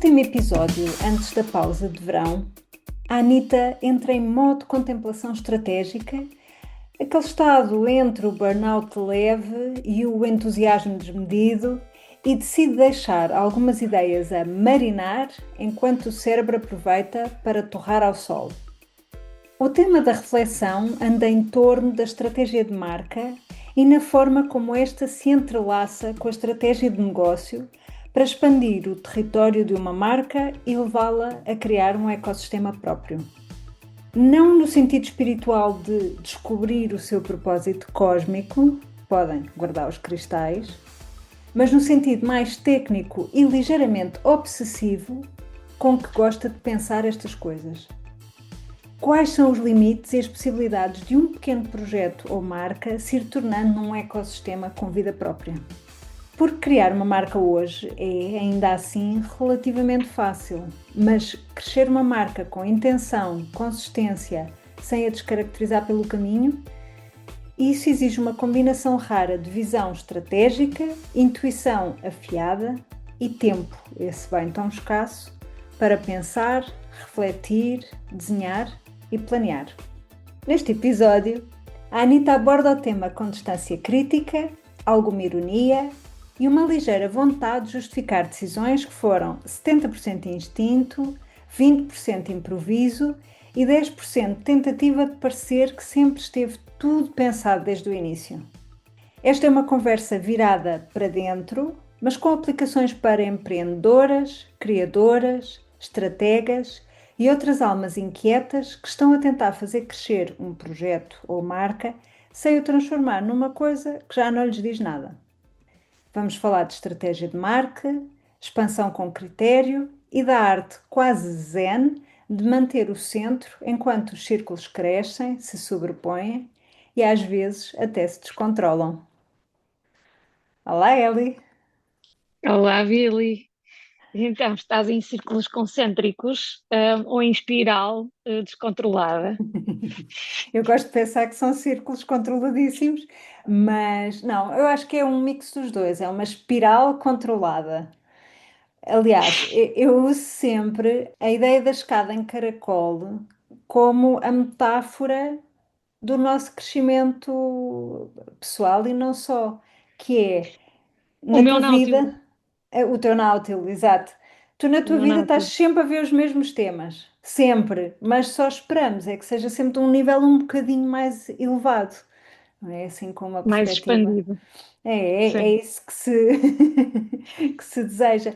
último episódio, antes da pausa de verão, a Anitta entra em modo contemplação estratégica, aquele estado entre o burnout leve e o entusiasmo desmedido, e decide deixar algumas ideias a marinar enquanto o cérebro aproveita para torrar ao sol. O tema da reflexão anda em torno da estratégia de marca e na forma como esta se entrelaça com a estratégia de negócio para expandir o território de uma marca e levá-la a criar um ecossistema próprio. Não no sentido espiritual de descobrir o seu propósito cósmico, podem guardar os cristais, mas no sentido mais técnico e ligeiramente obsessivo com que gosta de pensar estas coisas. Quais são os limites e as possibilidades de um pequeno projeto ou marca se ir tornando num ecossistema com vida própria? Porque criar uma marca hoje é, ainda assim, relativamente fácil, mas crescer uma marca com intenção, consistência, sem a descaracterizar pelo caminho, isso exige uma combinação rara de visão estratégica, intuição afiada e tempo, esse bem tão escasso, para pensar, refletir, desenhar e planear. Neste episódio, a Anitta aborda o tema com distância crítica, alguma ironia e uma ligeira vontade de justificar decisões que foram 70% instinto, 20% improviso e 10% tentativa de parecer que sempre esteve tudo pensado desde o início. Esta é uma conversa virada para dentro, mas com aplicações para empreendedoras, criadoras, estrategas e outras almas inquietas que estão a tentar fazer crescer um projeto ou marca sem o transformar numa coisa que já não lhes diz nada. Vamos falar de estratégia de marca, expansão com critério e da arte quase zen de manter o centro enquanto os círculos crescem, se sobrepõem e às vezes até se descontrolam. Olá, Eli! Olá, Billy. Então, estás em círculos concêntricos, ou em espiral, descontrolada? Eu gosto de pensar que são círculos controladíssimos, mas não, eu acho que é um mix dos dois, é uma espiral controlada. Aliás, eu uso sempre a ideia da escada em caracol como a metáfora do nosso crescimento pessoal e não só, que é O na meu tua náutilo, vida, o teu náutilo, exato. Tu na o tua meu vida estás náutilo. sempre a ver os mesmos temas, sempre, mas só esperamos é que seja sempre de um nível um bocadinho mais elevado, não é assim com uma Mais perspectiva. expandido. É Sim. isso que se, que se deseja.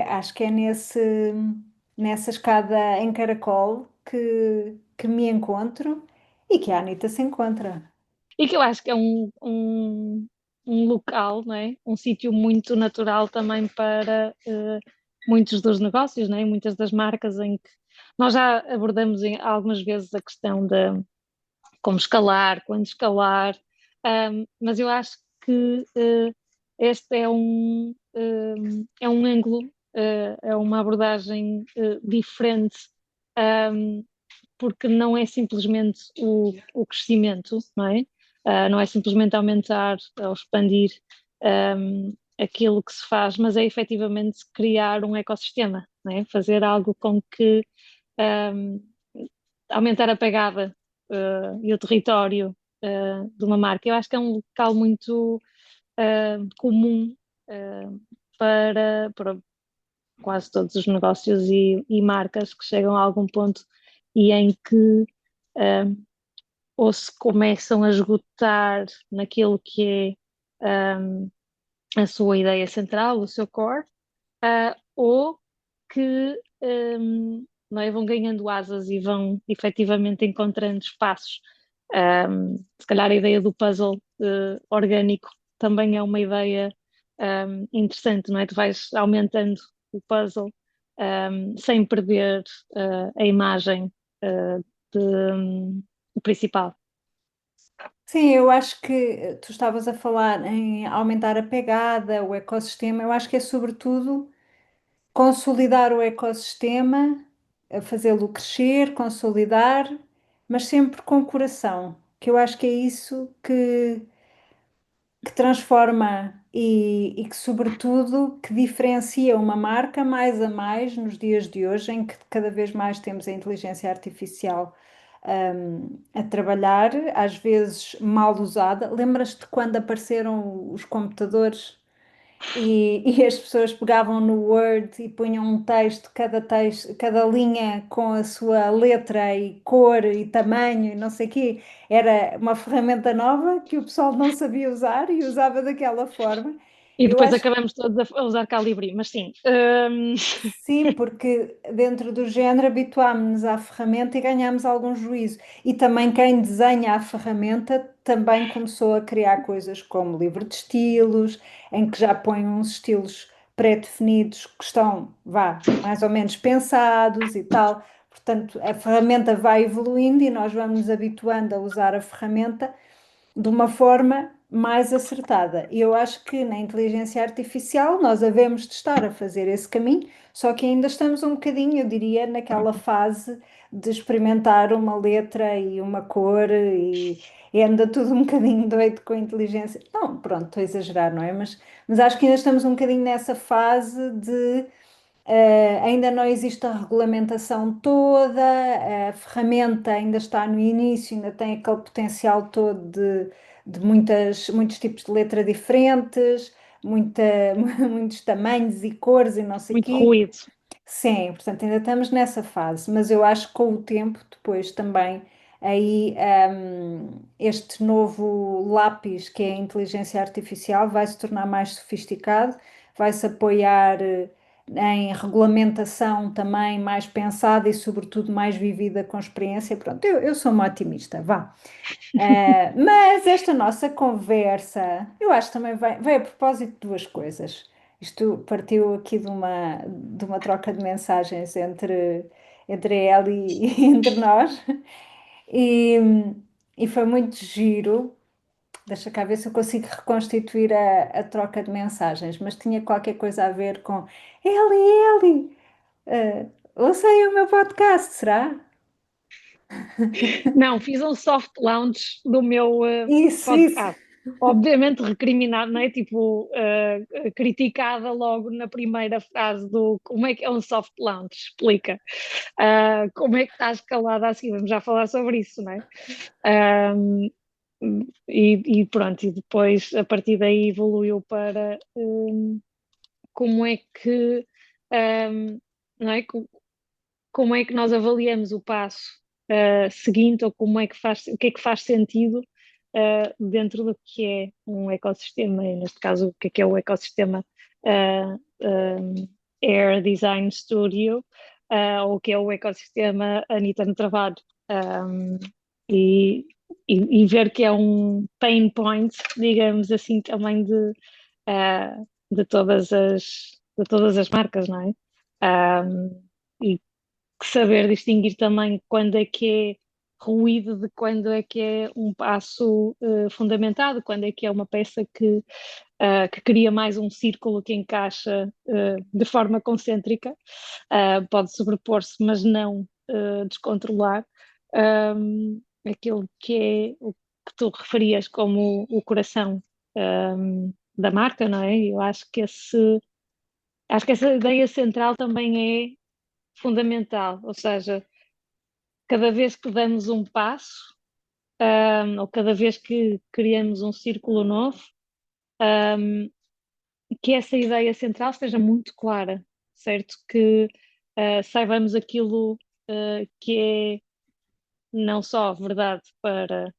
Acho que é nessa escada em caracol que me encontro e que a Anitta se encontra. E que eu acho que é um local, não é? Um sítio muito natural também para muitos dos negócios, não é? Muitas das marcas em que nós já abordamos algumas vezes a questão de como escalar, quando escalar, mas eu acho que este é um ângulo, é uma abordagem diferente, porque não é simplesmente o crescimento, não é? Não é simplesmente aumentar ou expandir aquilo que se faz, mas é efetivamente criar um ecossistema, não é? Fazer algo com que um, aumentar a pegada e o território de uma marca. Eu acho que é um local muito comum para quase todos os negócios e marcas que chegam a algum ponto e em que ou se começam a esgotar naquilo que é a sua ideia central, o seu core, ou que não é, vão ganhando asas e vão efetivamente encontrando espaços. Se calhar a ideia do puzzle orgânico também é uma ideia interessante, não é? Tu vais aumentando o puzzle sem perder a imagem do principal. Sim, eu acho que tu estavas a falar em aumentar a pegada, o ecossistema. Eu acho que é sobretudo consolidar o ecossistema, a fazê-lo crescer, consolidar, mas sempre com coração, que eu acho que é isso que transforma e que, sobretudo, que diferencia uma marca mais a mais nos dias de hoje, em que cada vez mais temos a inteligência artificial, a trabalhar, às vezes mal usada. Lembras-te quando apareceram os computadores? E as pessoas pegavam no Word e punham um texto, cada linha com a sua letra e cor e tamanho e não sei o quê. Era uma ferramenta nova que o pessoal não sabia usar e usava daquela forma. E Eu depois acho acabamos todos a usar Calibri, mas sim. Sim, porque dentro do género habituámos-nos à ferramenta e ganhámos algum juízo. E também quem desenha a ferramenta também começou a criar coisas como livro de estilos, em que já põe uns estilos pré-definidos que estão, vá, mais ou menos pensados e tal. Portanto, a ferramenta vai evoluindo e nós vamos nos habituando a usar a ferramenta de uma forma mais acertada. E eu acho que na inteligência artificial nós havemos de estar a fazer esse caminho, só que ainda estamos um bocadinho, eu diria, naquela fase de experimentar uma letra e uma cor e anda tudo um bocadinho doido com a inteligência. Não, pronto, estou a exagerar, não é? Mas acho que ainda estamos um bocadinho nessa fase de ainda não existe a regulamentação toda, a ferramenta ainda está no início, ainda tem aquele potencial todo de muitos tipos de letra diferentes, muita, muitos tamanhos e cores e não sei o Muito quê. ruído. Sim, portanto, ainda estamos nessa fase, mas eu acho que com o tempo, depois também, aí este novo lápis que é a inteligência artificial vai se tornar mais sofisticado, vai-se apoiar em regulamentação também mais pensada e, sobretudo, mais vivida com experiência. Pronto, eu sou uma otimista, vá. Mas esta nossa conversa, eu acho que também vai a propósito de duas coisas. Isto partiu aqui de uma troca de mensagens entre ela e entre nós, e, e foi muito giro. Deixa cá ver se eu consigo reconstituir a troca de mensagens, mas tinha qualquer coisa a ver com Eli, ouça aí o meu podcast, será? Não, fiz um soft launch do meu Isso, podcast. Obviamente recriminado, não é? Tipo, criticada logo na primeira frase do como é que é um soft launch? Explica. Como é que estás calada assim? Vamos já falar sobre isso, não é? Um, e pronto, e depois a partir daí evoluiu para como é que, não é? Como é que nós avaliamos o passo seguinte ou como é que faz, o que é que faz sentido dentro do que é um ecossistema, e neste caso o que é o ecossistema Air Design Studio, ou o que é o ecossistema Anitta no Trabalho. Um, e, e ver que é um pain point, digamos assim, também de todas as marcas, não é? E que saber distinguir também quando é que é ruído de quando é que é um passo fundamentado, quando é que é uma peça que cria mais um círculo que encaixa de forma concêntrica, pode sobrepor-se, mas não descontrolar. Aquilo que é o que tu referias como o coração da marca, não é? Eu acho que essa ideia central também é fundamental, ou seja, cada vez que damos um passo, ou cada vez que criamos um círculo novo, que essa ideia central esteja muito clara, certo? Que saibamos aquilo que é não só verdade para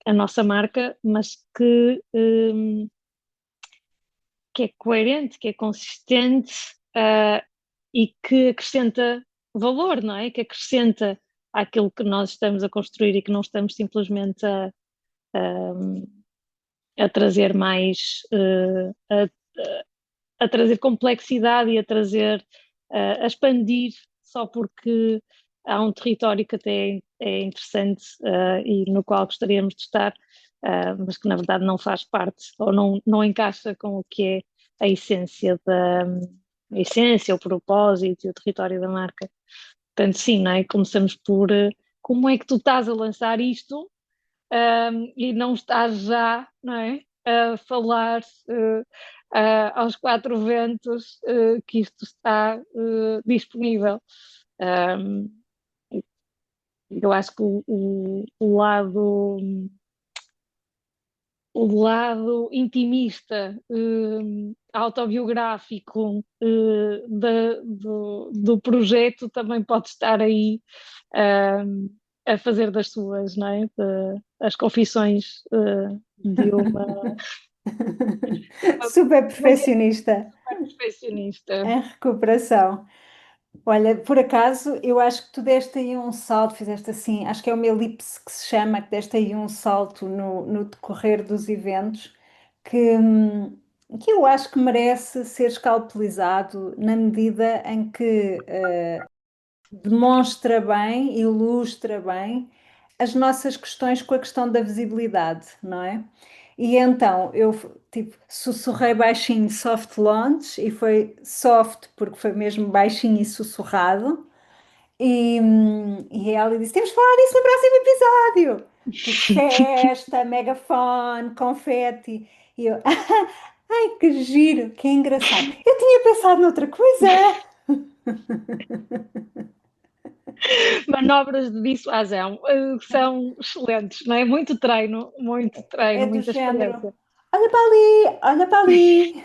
a nossa marca, mas que é coerente, que é consistente e que acrescenta valor, não é? Que acrescenta àquilo que nós estamos a construir e que não estamos simplesmente a trazer mais, a trazer complexidade e a trazer, a expandir só porque há um território que até é interessante e no qual gostaríamos de estar, mas que na verdade não faz parte ou não encaixa com o que é a essência a essência, o propósito e o território da marca. Portanto, sim, não é? Começamos por como é que tu estás a lançar isto e não estás já, não é? a falar aos quatro ventos que isto está disponível. Um, eu acho que o lado intimista, autobiográfico do projeto também pode estar aí a fazer das suas, não é? As confissões de Super uma mulher perfeccionista perfeccionista. em recuperação. Olha, por acaso, eu acho que tu deste aí um salto, fizeste assim, acho que é uma elipse que se chama, que deste aí um salto no decorrer dos eventos, que eu acho que merece ser escalpelizado na medida em que demonstra bem, ilustra bem as nossas questões com a questão da visibilidade, não é? E então eu tipo sussurrei baixinho soft launch e foi soft porque foi mesmo baixinho e sussurrado. E ela disse: Temos de falar disso no próximo episódio. Tipo, festa, megafone, confete. E eu, ai que giro, que engraçado. Eu tinha pensado noutra coisa. Manobras de dissuasão são excelentes, não é? Muito É treino, do muita género: experiência. olha para ali, olha para ali.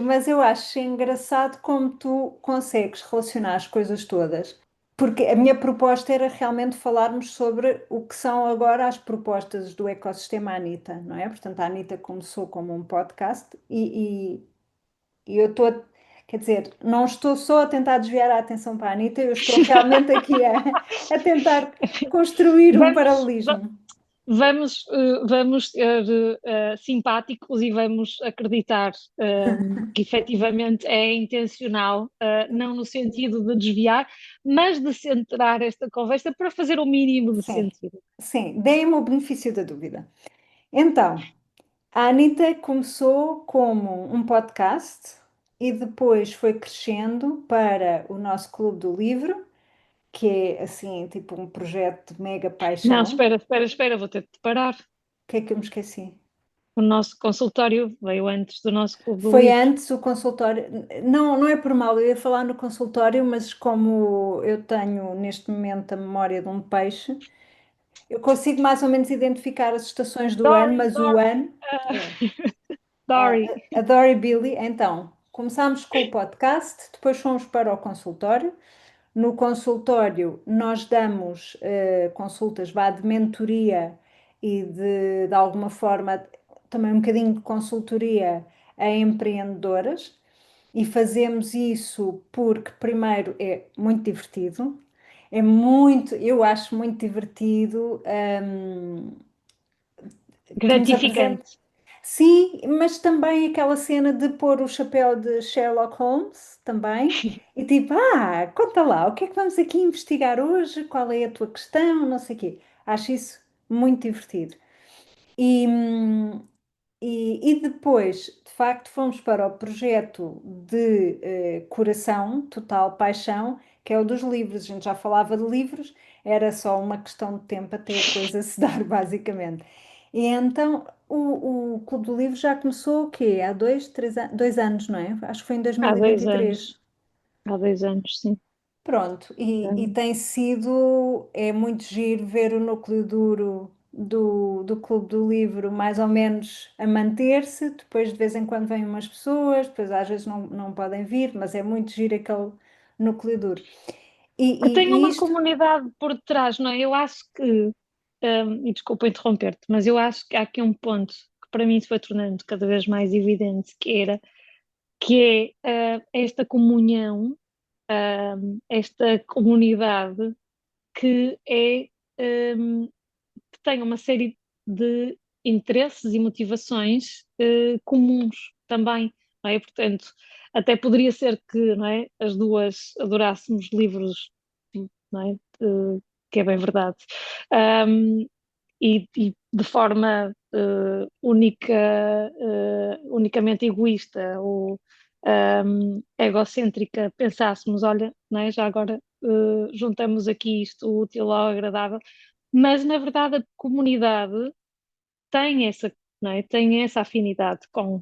Mas eu acho engraçado como tu consegues relacionar as coisas todas, porque a minha proposta era realmente falarmos sobre o que são agora as propostas do ecossistema Anitta, não é? Portanto, a Anitta começou como um podcast e eu estou, quer dizer, não estou só a tentar desviar a atenção para a Anitta, eu estou realmente aqui a tentar construir um Vamos, va- paralelismo. vamos ser simpáticos e vamos acreditar que efetivamente é intencional, não no sentido de desviar, mas de centrar esta conversa para fazer o mínimo de Sim, sentido. sim, deem-me o benefício da dúvida. Então, a Anitta começou como um podcast e depois foi crescendo para o nosso Clube do Livro, que é assim, tipo um projeto de mega Não, paixão. espera, vou ter de parar. O que é que eu me esqueci? O nosso consultório veio antes do nosso clube do Foi livro. antes o consultório. Não, não é por mal, eu ia falar no consultório, mas como eu tenho neste momento a memória de um peixe, eu consigo mais ou menos identificar as estações do ano, Dory, mas o Dory, ano é. Dory. A Dory Billy, então, começámos com o podcast, depois fomos para o consultório. No consultório, nós damos consultas vá, de mentoria e de alguma forma, também um bocadinho de consultoria a empreendedoras. E fazemos isso porque, primeiro, é muito divertido. É muito, eu acho muito divertido que nos apresente. Gratificante. Sim, mas também aquela cena de pôr o chapéu de Sherlock Holmes também. E tipo, conta lá, o que é que vamos aqui investigar hoje? Qual é a tua questão? Não sei o quê. Acho isso muito divertido. E, hum, e depois, de facto, fomos para o projeto de coração, total paixão, que é o dos livros. A gente já falava de livros, era só uma questão de tempo até a coisa se dar, basicamente. E então o Clube do Livro já começou o quê? Há 2 anos, não é? Acho que foi em Há 2023. há 2 anos, sim. Pronto, e Um, tem sido, é muito giro ver o núcleo duro do Clube do Livro mais ou menos a manter-se, depois de vez em quando vêm umas pessoas, depois às vezes não podem vir, mas é muito giro aquele núcleo duro. E, que tem e uma isto, comunidade por detrás, não é? Eu acho que, e desculpa interromper-te, mas eu acho que há aqui um ponto que para mim se foi tornando cada vez mais evidente, que é esta comunhão, esta comunidade que que tem uma série de interesses e motivações comuns também, não é? Portanto, até poderia ser que, não é, as duas adorássemos livros, não é? Que é bem verdade. Um, e de forma unicamente egoísta ou egocêntrica pensássemos, olha, não é, já agora juntamos aqui isto o útil ao agradável, mas na verdade a comunidade tem essa, não é? Tem essa afinidade com,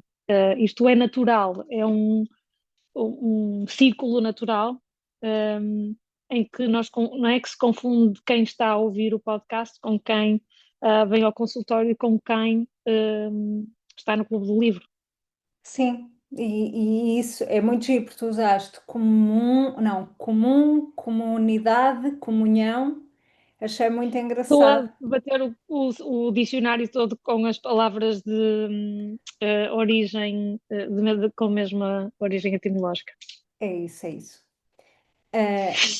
isto é natural, é um círculo natural, em que não é que se confunde quem está a ouvir o podcast com quem vem ao consultório e com quem está no Clube do Livro. Sim, e isso é muito giro, porque tu usaste comum, não, comum, comunidade, comunhão, achei muito Estou engraçado. a bater o dicionário todo com as palavras de origem, com a mesma origem etimológica. É isso, é isso.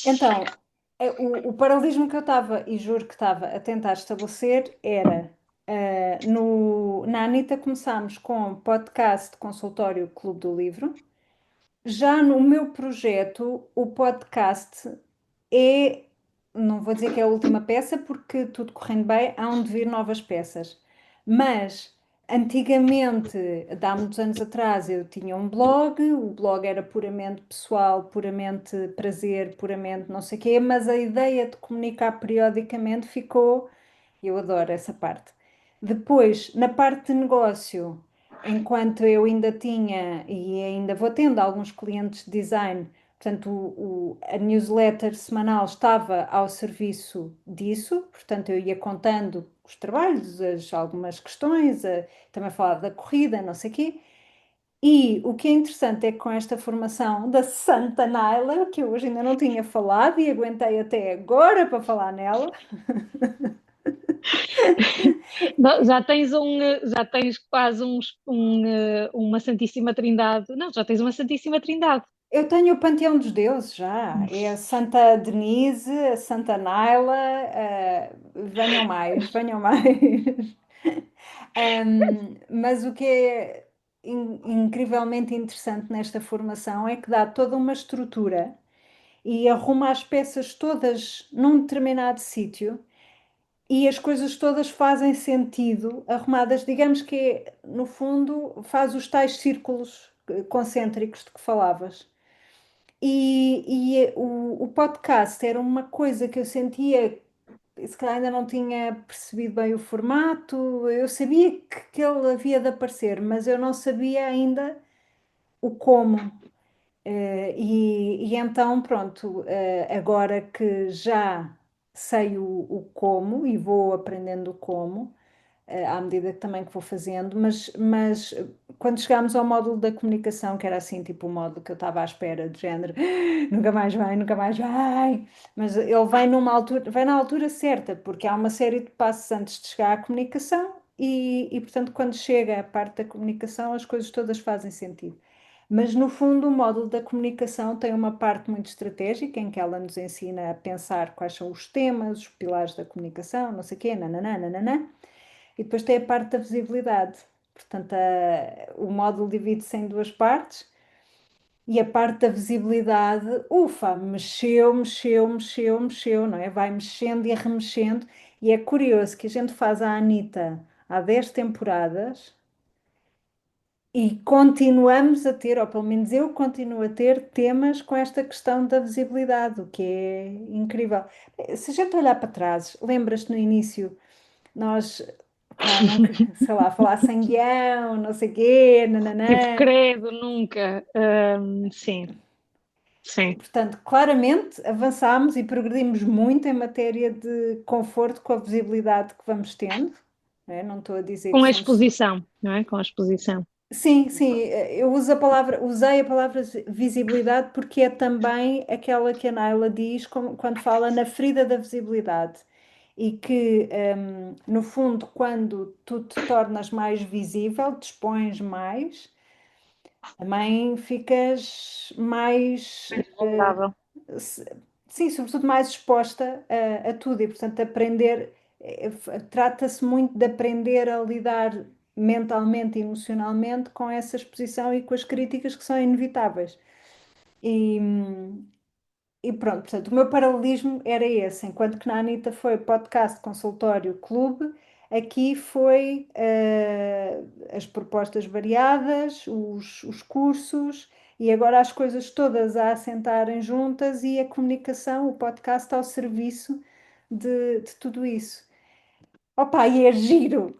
Então, o paralelismo que eu estava, e juro que estava a tentar estabelecer, era na Anitta começámos com podcast de consultório Clube do Livro. Já no meu projeto, o podcast é, não vou dizer que é a última peça, porque tudo correndo bem, hão de vir novas peças. Mas antigamente, há muitos anos atrás, eu tinha um blog, o blog era puramente pessoal, puramente prazer, puramente não sei o quê, mas a ideia de comunicar periodicamente ficou, eu adoro essa parte. Depois, na parte de negócio, enquanto eu ainda tinha e ainda vou tendo alguns clientes de design, portanto, a newsletter semanal estava ao serviço disso, portanto, eu ia contando os trabalhos, algumas questões, também falava da corrida, não sei o quê. E o que é interessante é que com esta formação da Santa Naila, que eu hoje ainda não tinha falado e aguentei até agora para falar nela, Já tens quase uma Santíssima Trindade. Não, já tens uma Santíssima Trindade. eu tenho o Panteão dos Deuses já. É a Santa Denise, a Santa Naila, venham mais, venham mais. Mas o que é incrivelmente interessante nesta formação é que dá toda uma estrutura e arruma as peças todas num determinado sítio e as coisas todas fazem sentido arrumadas. Digamos que, no fundo, faz os tais círculos concêntricos de que falavas. O podcast era uma coisa que eu sentia, se calhar ainda não tinha percebido bem o formato, eu sabia que ele havia de aparecer, mas eu não sabia ainda o como. E então, pronto, agora que já sei o como e vou aprendendo o como, à medida que também que vou fazendo, mas quando chegámos ao módulo da comunicação, que era assim, tipo o módulo que eu estava à espera, de género, nunca mais vai, nunca mais vai, mas ele vem numa altura, vem na altura certa, porque há uma série de passos antes de chegar à comunicação portanto, quando chega a parte da comunicação, as coisas todas fazem sentido. Mas, no fundo, o módulo da comunicação tem uma parte muito estratégica em que ela nos ensina a pensar quais são os temas, os pilares da comunicação, não sei o quê, nananã, nananã. E depois tem a parte da visibilidade. Portanto, o módulo divide-se em duas partes e a parte da visibilidade, ufa, mexeu, mexeu, mexeu, mexeu, não é? Vai mexendo e arremexendo. E é curioso que a gente faz a Anitta há 10 temporadas e continuamos a ter, ou pelo menos eu continuo a ter, temas com esta questão da visibilidade, o que é incrível. Se a gente olhar para trás, lembras-te no início, nós, pá, não, sei lá, falar sem guião, não sei quê, Tipo, nananã. credo, nunca. Sim, sim. Portanto, claramente avançámos e progredimos muito em matéria de conforto com a visibilidade que vamos tendo. Né? Não estou a dizer Com que a somos. exposição, não é? Com a exposição. Sim, sim, eu uso usei a palavra visibilidade porque é também aquela que a Naila diz quando fala na ferida da visibilidade. E que, no fundo, quando tu te tornas mais visível, te expões mais, também ficas mais, Vulnerável. se- sim, sobretudo mais exposta a tudo. E, portanto, aprender, trata-se muito de aprender a lidar mentalmente e emocionalmente com essa exposição e com as críticas que são inevitáveis. E, e pronto, portanto, o meu paralelismo era esse, enquanto que na Anitta foi podcast, consultório, clube, aqui foi as propostas variadas, os cursos e agora as coisas todas a assentarem juntas e a comunicação, o podcast ao serviço de tudo isso. Opa, e é giro!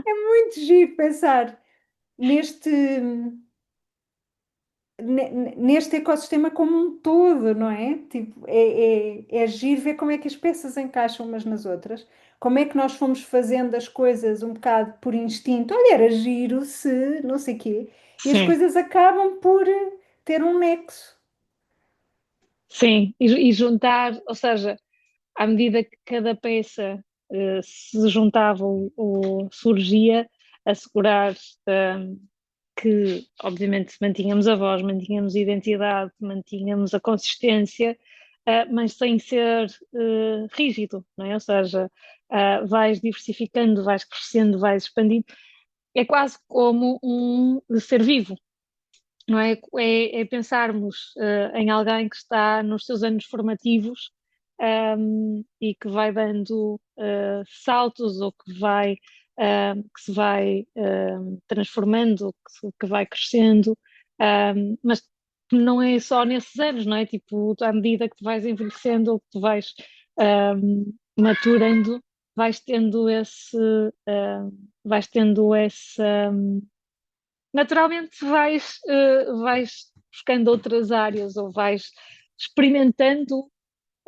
É muito giro pensar neste, neste ecossistema como um todo, não é? Tipo, é giro ver como é que as peças encaixam umas nas outras, como é que nós fomos fazendo as coisas um bocado por instinto. Olha, era giro se não sei quê, e as Sim, coisas acabam por ter um nexo. sim, e juntar, ou seja, à medida que cada peça se juntava ou surgia, assegurar que, obviamente, mantínhamos a voz, mantínhamos a identidade, mantínhamos a consistência, mas sem ser rígido, não é? Ou seja, vais diversificando, vais crescendo, vais expandindo. É quase como um ser vivo, não é? É pensarmos em alguém que está nos seus anos formativos, e que vai dando saltos ou que se vai transformando, que vai crescendo, mas não é só nesses anos, não é? Tipo, à medida que tu vais envelhecendo ou que tu vais maturando, vais tendo vais tendo esse, naturalmente vais buscando outras áreas ou vais experimentando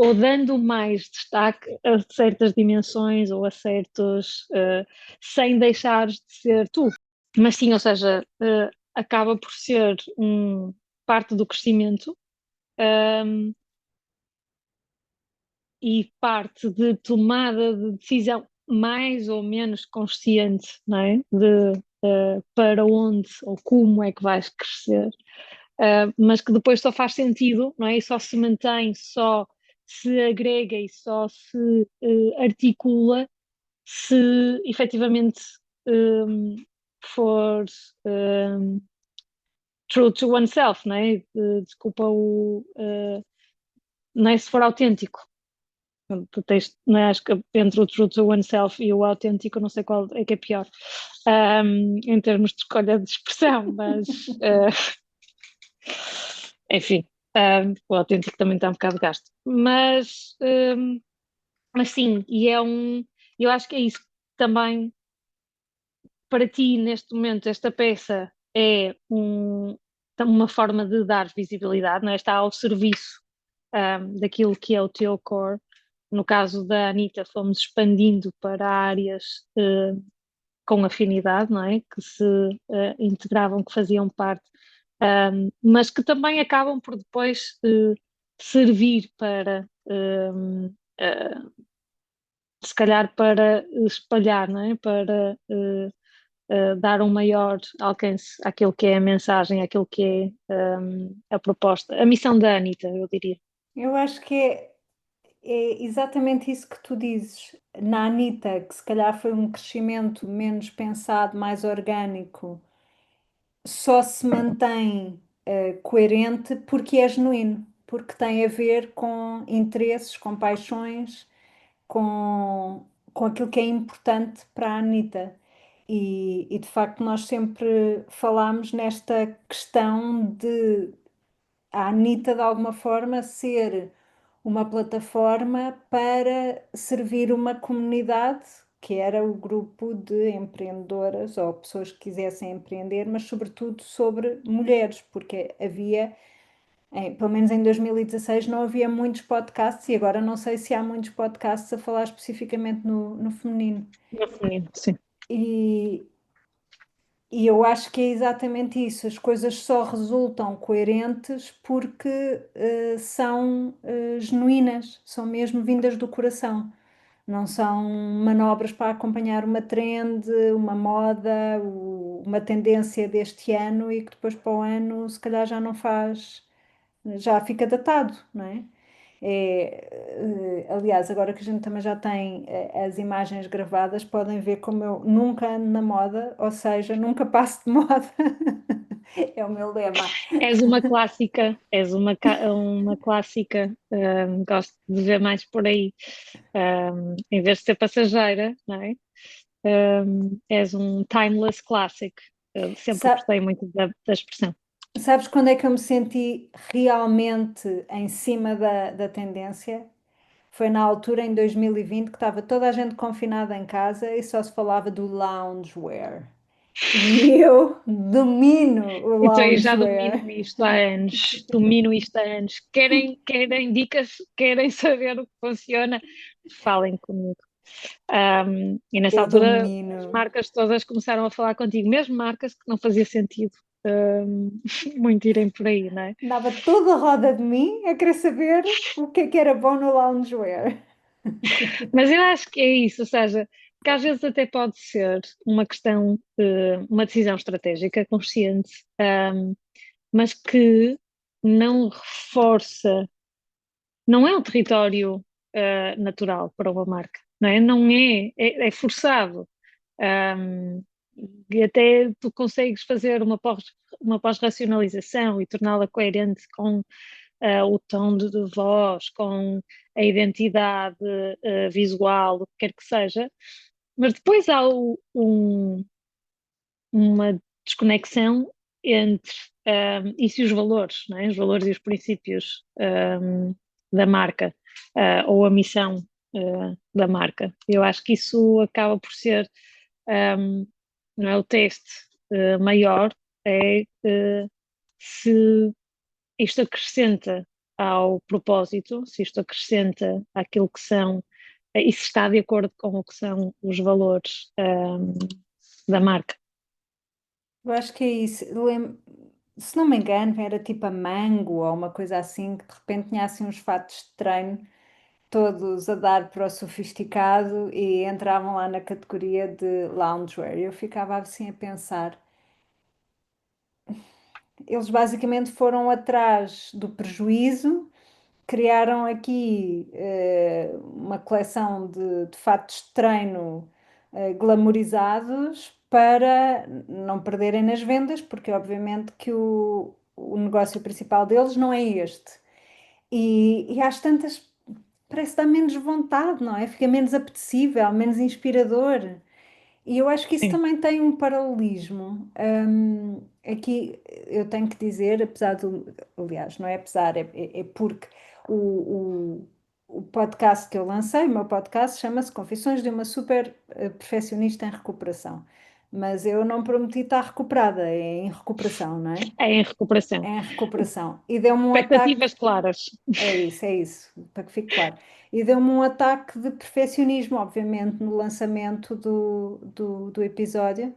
ou dando mais destaque a certas dimensões ou a certos, sem deixares de ser tu. Mas sim, ou seja, acaba por ser parte do crescimento, um, e parte de tomada de decisão mais ou menos consciente, não é? De para onde ou como é que vais crescer, mas que depois só faz sentido, não é? E só se mantém, só se agrega e só se articula se efetivamente um, for um, true to oneself, não é? Desculpa não é, se for autêntico. Tu tens, não é? Acho que entre o true to oneself e o autêntico, não sei qual é que é pior, em termos de escolha de expressão, mas enfim, o autêntico também está um bocado gasto. Mas sim, eu acho que é isso também para ti neste momento. Esta peça é uma forma de dar visibilidade, não é? Está ao serviço daquilo que é o teu core. No caso da Anitta, fomos expandindo para áreas com afinidade, não é? Que se integravam, que faziam parte, mas que também acabam por depois servir para, se calhar, para espalhar, não é? Para dar um maior alcance àquilo que é a mensagem, àquilo que é a proposta, a missão da Anitta, eu diria. Eu acho que é exatamente isso que tu dizes. Na Anitta, que se calhar foi um crescimento menos pensado, mais orgânico, só se mantém coerente porque é genuíno, porque tem a ver com interesses, com paixões, com aquilo que é importante para a Anitta. E de facto nós sempre falamos nesta questão de a Anitta de alguma forma ser uma plataforma para servir uma comunidade que era o grupo de empreendedoras ou pessoas que quisessem empreender, mas sobretudo sobre mulheres, porque havia, pelo menos em 2016, não havia muitos podcasts e agora não sei se há muitos podcasts a falar especificamente no feminino. No feminino, sim. E, e eu acho que é exatamente isso. As coisas só resultam coerentes porque são genuínas, são mesmo vindas do coração. Não são manobras para acompanhar uma trend, uma moda, uma tendência deste ano e que depois para o ano se calhar já não faz, já fica datado, não é? Aliás, agora que a gente também já tem as imagens gravadas, podem ver como eu nunca ando na moda, ou seja, nunca passo de moda. É o meu lema. És uma clássica, uma clássica, gosto de ver mais por aí, em vez de ser passageira, não é? És um timeless classic. Eu sempre Sa- gostei muito da expressão. Sabes quando é que eu me senti realmente em cima da tendência? Foi na altura, em 2020, que estava toda a gente confinada em casa e só se falava do loungewear. E eu domino o Então, eu já loungewear. domino isto há anos, domino isto há anos. Querem dicas, querem saber o que funciona, falem comigo. E nessa Eu altura as domino. marcas todas começaram a falar contigo, mesmo marcas que não fazia sentido muito irem por aí, não é? Andava toda a roda de mim a querer saber o que é que era bom no loungewear. Mas eu acho que é isso, ou seja, que às vezes até pode ser uma questão, uma decisão estratégica consciente, mas que não reforça, não é um território natural para uma marca, não é? Não é, é forçado. Um, e até tu consegues fazer uma pós-racionalização e torná-la coerente com o tom de voz, com a identidade visual, o que quer que seja, mas depois há uma desconexão entre isso e os valores, não é? Os valores e os princípios da marca, ou a missão da marca. Eu acho que isso acaba por ser, não é, o teste maior, é se isto acrescenta ao propósito, se isto acrescenta àquilo que são, e se está de acordo com o que são os valores da marca. Eu acho que é isso. Se não me engano, era tipo a Mango ou uma coisa assim, que de repente tinha assim uns fatos de treino, todos a dar para o sofisticado e entravam lá na categoria de loungewear. Eu ficava assim a pensar. Eles basicamente foram atrás do prejuízo, criaram aqui uma coleção de fatos de treino glamorizados para não perderem nas vendas, porque obviamente que o negócio principal deles não é este. E às tantas parece dar menos vontade, não é? Fica menos apetecível, menos inspirador. E eu acho que isso Sim. também tem um paralelismo. Aqui eu tenho que dizer, apesar do. Aliás, não é apesar, é porque o, o podcast que eu lancei, o meu podcast, chama-se Confissões de uma Super Perfeccionista em Recuperação. Mas eu não prometi estar recuperada, é em recuperação, não é? É em recuperação. É em recuperação. E deu-me um ataque. Expectativas claras. É isso, para que fique claro. E deu-me um ataque de perfeccionismo, obviamente, no lançamento do episódio.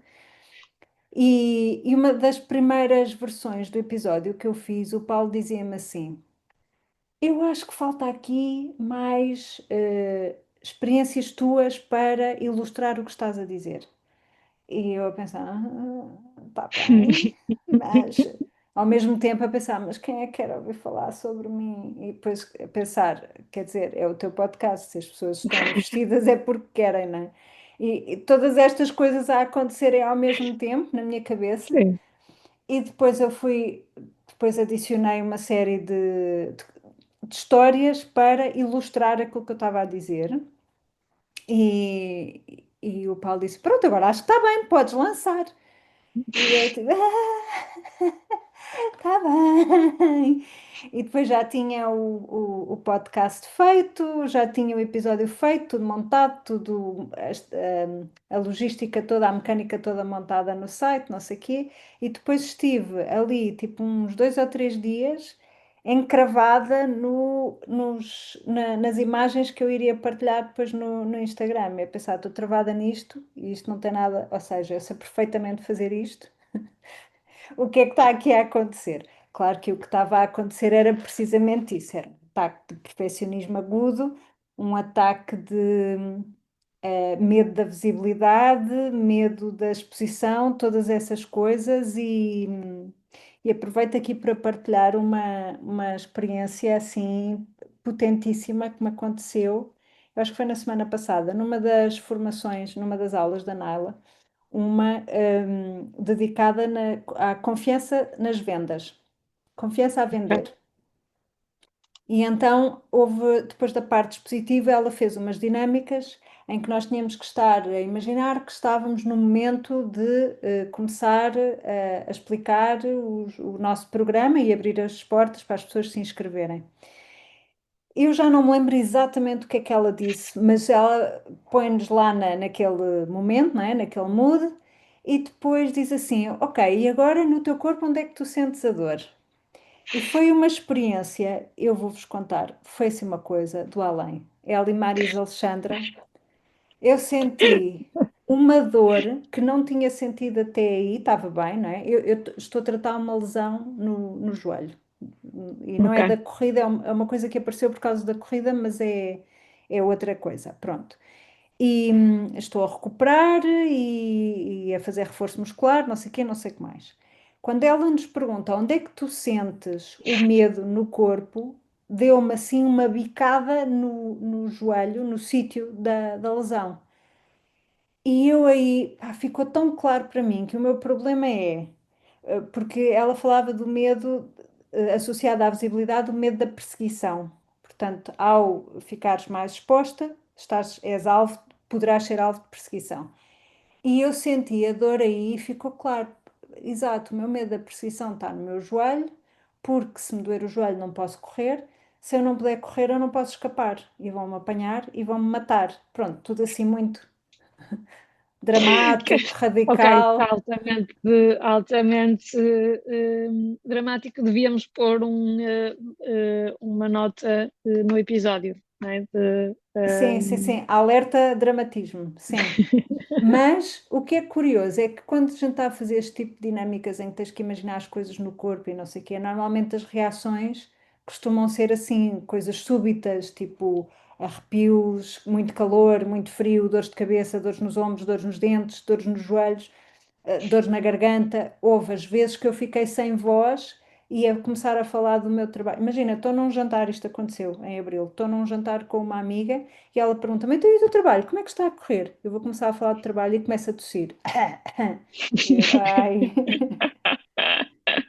E uma das primeiras versões do episódio que eu fiz, o Paulo dizia-me assim: Eu acho que falta aqui mais experiências tuas para ilustrar o que estás a dizer. E eu a pensar, tá bem, mas ao mesmo tempo a pensar, mas quem é que quer ouvir falar sobre mim? E depois a pensar, quer dizer, é o teu podcast, se as pessoas estão investidas é porque querem, não é? E todas estas coisas a acontecerem ao mesmo tempo na minha cabeça, Sim. e depois depois adicionei uma série de histórias para ilustrar aquilo que eu estava a dizer. E o Paulo disse: Pronto, agora acho que está bem, podes lançar. E eu tipo, tá bem. E depois já tinha o podcast feito, já tinha o episódio feito, tudo montado, tudo, a logística toda, a mecânica toda montada no site, não sei o quê. E depois estive ali, tipo, uns 2 ou 3 dias, encravada nas imagens que eu iria partilhar depois no Instagram. Eu pensava, estou travada nisto e isto não tem nada, ou seja, eu sei perfeitamente fazer isto. O que é que está aqui a acontecer? Claro que o que estava a acontecer era precisamente isso, era um ataque de perfeccionismo agudo, um ataque de medo da visibilidade, medo da exposição, todas essas coisas e aproveito aqui para partilhar uma experiência assim potentíssima que me aconteceu, eu acho que foi na semana passada, numa das formações, numa das aulas da Naila, uma dedicada à confiança nas vendas, confiança a vender. E então houve, depois da parte expositiva, ela fez umas dinâmicas em que nós tínhamos que estar a imaginar que estávamos no momento de começar a explicar o nosso programa e abrir as portas para as pessoas se inscreverem. Eu já não me lembro exatamente o que ela disse, mas ela põe-nos lá naquele momento, não é? Naquele mood, e depois diz assim: Ok, e agora no teu corpo onde é que tu sentes a dor? E foi uma experiência, eu vou-vos contar, foi assim uma coisa do além. Ela e Marisa Alexandra, eu senti uma dor que não tinha sentido até aí, estava bem, não é? Estou a tratar uma lesão no joelho. E não é Ok. da corrida, é uma coisa que apareceu por causa da corrida, mas é outra coisa. Pronto. E estou a recuperar e a fazer reforço muscular, não sei o quê, não sei o que mais. Quando ela nos pergunta onde é que tu sentes o medo no corpo, deu-me assim uma bicada no joelho, no sítio da lesão. E eu aí, pá, ficou tão claro para mim que o meu problema porque ela falava do medo associado à visibilidade, o medo da perseguição. Portanto, ao ficares mais exposta, és alvo, poderás ser alvo de perseguição. E eu senti a dor aí e ficou claro. Exato, o meu medo da perseguição está no meu joelho, porque se me doer o joelho não posso correr, se eu não puder correr eu não posso escapar. E vão-me apanhar e vão-me matar. Pronto, tudo assim muito dramático, Ok, radical. altamente dramático. Devíamos pôr uma nota no episódio, não é? Sim, sim, sim, alerta dramatismo, sim. Mas o que é curioso é que quando a gente está a fazer este tipo de dinâmicas em que tens que imaginar as coisas no corpo e não sei o quê, normalmente as reações costumam ser assim, coisas súbitas, tipo arrepios, muito calor, muito frio, dores de cabeça, dores nos ombros, dores nos dentes, dores nos joelhos, dores na garganta. Houve as vezes que eu fiquei sem voz e a começar a falar do meu trabalho. Imagina, estou num jantar, isto aconteceu em abril, estou num jantar com uma amiga e ela pergunta-me, então e o teu trabalho, como é que está a correr? Eu vou começar a falar do trabalho e começo a tossir. E eu, ai,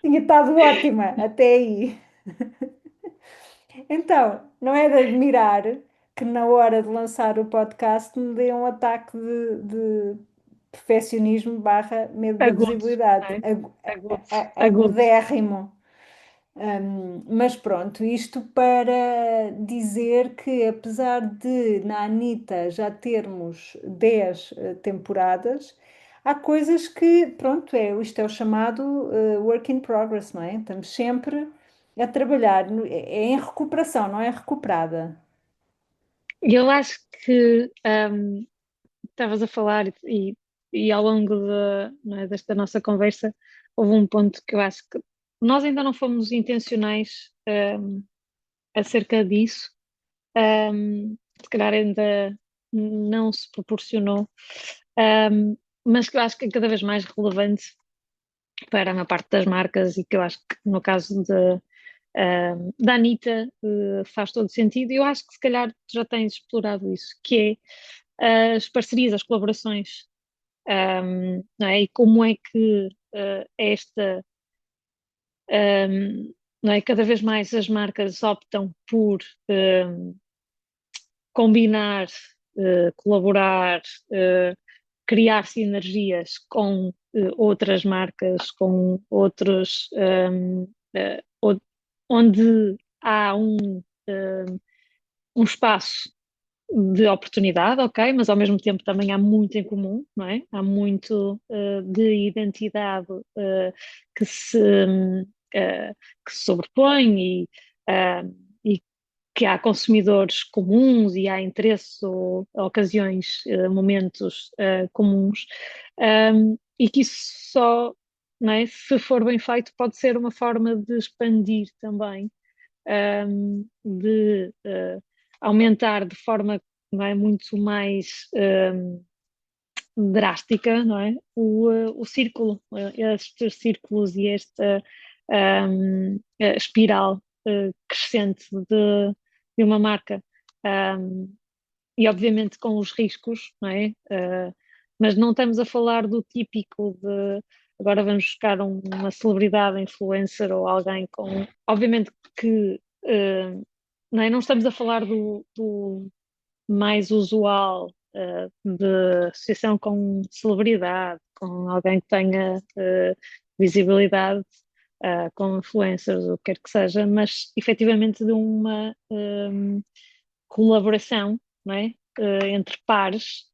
tinha estado ótima até aí. Então, não é de admirar que na hora de lançar o podcast me dê um ataque de perfeccionismo barra medo da Agudo, não visibilidade. é? Agudo, agudo. Agudérrimo. Mas pronto, isto para dizer que apesar de na Anitta já termos 10 temporadas, há coisas que, pronto, isto é o chamado work in progress, não é? Estamos sempre a trabalhar, é em recuperação, não é recuperada. Eu acho que estavas a falar e ao longo não é, desta nossa conversa houve um ponto que eu acho que nós ainda não fomos intencionais acerca disso. Se calhar ainda não se proporcionou, mas que eu acho que é cada vez mais relevante para a maior parte das marcas e que eu acho que no caso da Anitta faz todo sentido. E eu acho que se calhar tu já tens explorado isso, que é as parcerias, as colaborações, não é? E como é que não é? Cada vez mais as marcas optam por combinar, colaborar, uh, criar sinergias com outras marcas, com outros, onde há um espaço de oportunidade, ok, mas ao mesmo tempo também há muito em comum, não é? Há muito de identidade que se, que se sobrepõe e que há consumidores comuns e há interesses ou ocasiões, momentos comuns, e que isso só, não é, se for bem feito, pode ser uma forma de expandir também, de aumentar de forma, não é, muito mais drástica, não é, o círculo, estes círculos e esta espiral crescente de uma marca. Um, e obviamente com os riscos, não é? Mas não estamos a falar do típico de agora vamos buscar uma celebridade, influencer ou alguém com. Obviamente que não é? Não estamos a falar do mais usual de associação com celebridade, com alguém que tenha visibilidade, com influencers, o que quer que seja, mas efetivamente de uma colaboração, não é? Entre pares,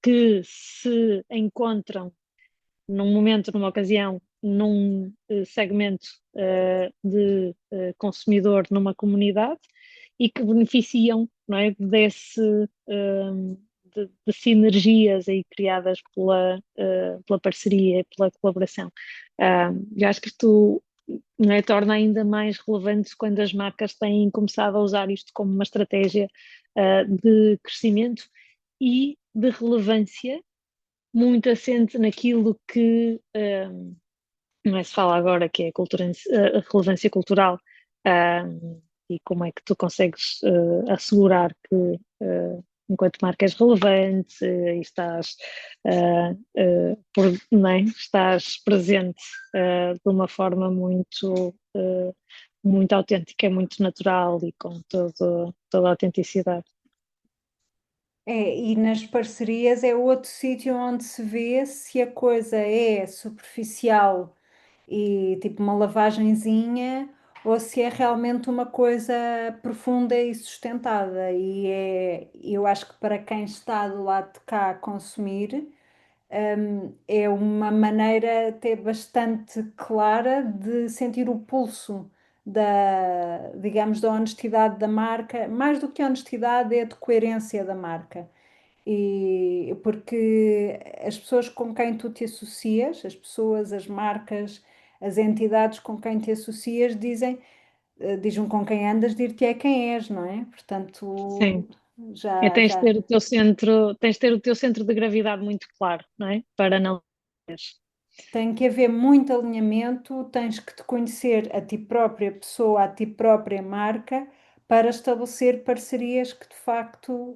que se encontram num momento, numa ocasião, num segmento de consumidor numa comunidade e que beneficiam, não é, de sinergias aí criadas pela parceria e pela colaboração. Eu acho que isto, não é, torna ainda mais relevante quando as marcas têm começado a usar isto como uma estratégia de crescimento e de relevância muito assente naquilo que não é, se fala agora, que é a relevância cultural, e como é que tu consegues assegurar que, enquanto marca, és relevante e estás, não é? Estás presente de uma forma muito autêntica, muito natural e com toda a autenticidade. E nas parcerias é outro sítio onde se vê se a coisa é superficial e tipo uma lavagenzinha ou se é realmente uma coisa profunda e sustentada. Eu acho que para quem está do lado de cá a consumir, é uma maneira até bastante clara de sentir o pulso digamos, da honestidade da marca, mais do que honestidade, é de coerência da marca. E porque as pessoas com quem tu te associas, as pessoas, as marcas, as entidades com quem te associas dizem com quem andas, dir-te é quem és, não é? Portanto, Sim. Tens de já. ter o teu centro, tens de ter o teu centro de gravidade muito claro, não é? Para não. Tem que haver muito alinhamento, tens que te conhecer a ti própria pessoa, a ti própria marca, para estabelecer parcerias que de facto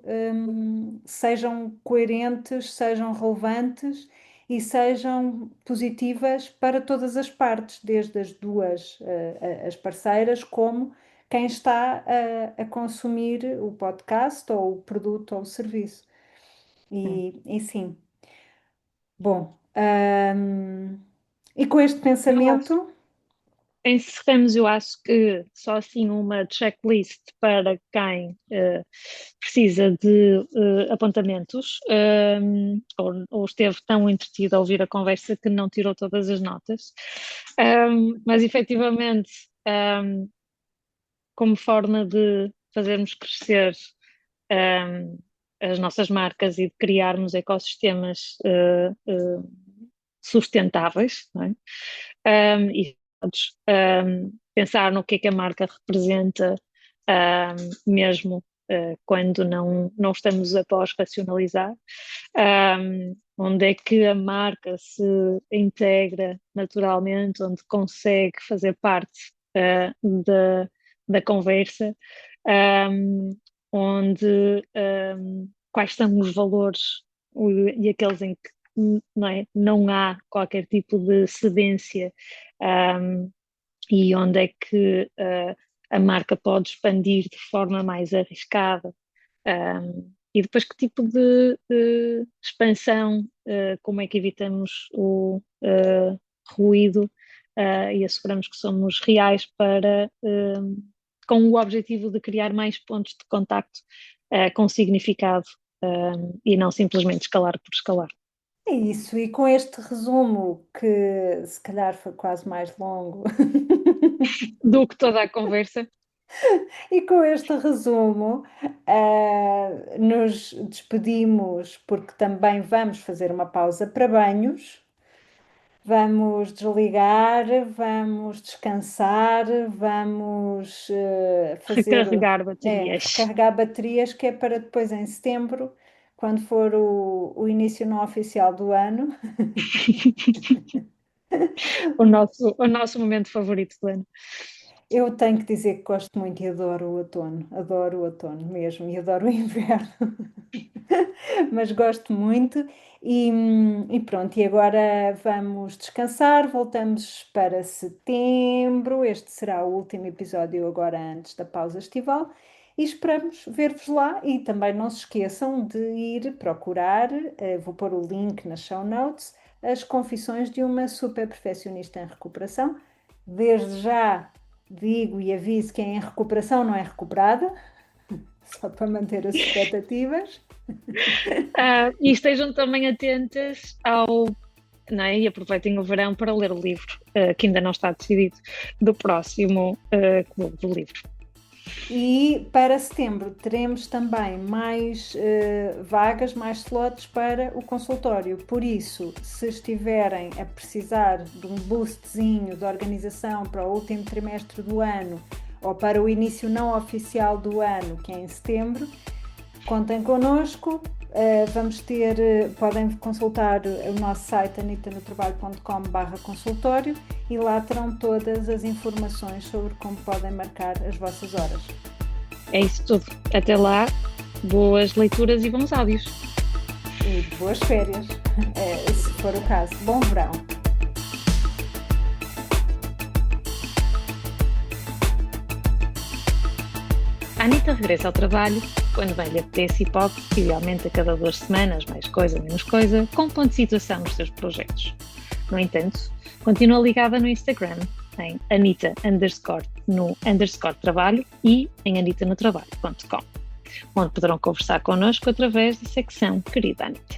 sejam coerentes, sejam relevantes e sejam positivas para todas as partes, desde as duas, as parceiras, como quem está a consumir o podcast ou o produto ou o serviço. E sim. Bom, e com este Eu acho. pensamento, Encerramos, eu acho que só assim uma checklist para quem precisa de apontamentos, ou esteve tão entretido a ouvir a conversa que não tirou todas as notas. Mas efetivamente, como forma de fazermos crescer um, as nossas marcas e de criarmos ecossistemas sustentáveis, não é? E pensar no que é que a marca representa, mesmo quando não estamos a pós-racionalizar, onde é que a marca se integra naturalmente, onde consegue fazer parte da conversa, onde quais são os valores e aqueles em que não é, não há qualquer tipo de cedência, um, e onde é que a marca pode expandir de forma mais arriscada. E depois que tipo de expansão, como é que evitamos o ruído e asseguramos que somos reais com o objetivo de criar mais pontos de contacto com significado e não simplesmente escalar por escalar. é isso. E com este resumo, que se calhar foi quase mais longo, Do que toda a conversa. e com este resumo, nos despedimos, porque também vamos fazer uma pausa para banhos. Vamos desligar, vamos descansar, vamos Recarregar baterias. recarregar baterias, que é para depois em setembro, quando for o início não oficial do ano. O nosso momento favorito do ano. Eu tenho que dizer que gosto muito e adoro o outono mesmo, e adoro o inverno, mas gosto muito. E pronto, e agora vamos descansar, voltamos para setembro. Este será o último episódio agora antes da pausa estival. E esperamos ver-vos lá. E também não se esqueçam de ir procurar, vou pôr o link nas show notes, as confissões de uma super perfeccionista em recuperação. Desde já digo e aviso que em recuperação não é recuperada, só para manter as expectativas. E estejam também atentas não é? E aproveitem o verão para ler o livro, que ainda não está decidido, do próximo Clube do Livro. E para setembro teremos também mais vagas, mais slots para o consultório. Por isso, se estiverem a precisar de um boostzinho de organização para o último trimestre do ano ou para o início não oficial do ano, que é em setembro, contem connosco. Podem consultar o nosso site anitanotrabalho.com/consultório e lá terão todas as informações sobre como podem marcar as vossas horas. É isso tudo. Até lá, boas leituras e bons áudios. E boas férias, se for o caso. Bom verão! A Anita regressa ao trabalho quando bem lhe apetece e pode, idealmente a cada 2 semanas, mais coisa, menos coisa, com ponto de situação nos seus projetos. No entanto, continua ligada no Instagram, em Anita_trabalho e em anitanotrabalho.com, onde poderão conversar connosco através da secção Querida Anita.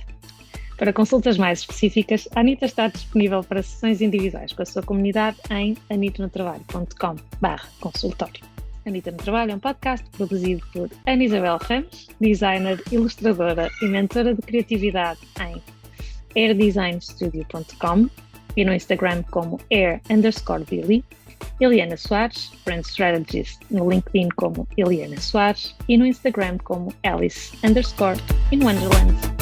Para consultas mais específicas, a Anita está disponível para sessões individuais com a sua comunidade em anitanotrabalho.com/consultório. Anita no Trabalho é um podcast produzido por Ana Isabel Ramos, designer, ilustradora e mentora de criatividade em airdesignstudio.com e no Instagram como air_Billy, Eliana Soares, Brand Strategist no LinkedIn como Eliana Soares e no Instagram como Alice_in Wonderland.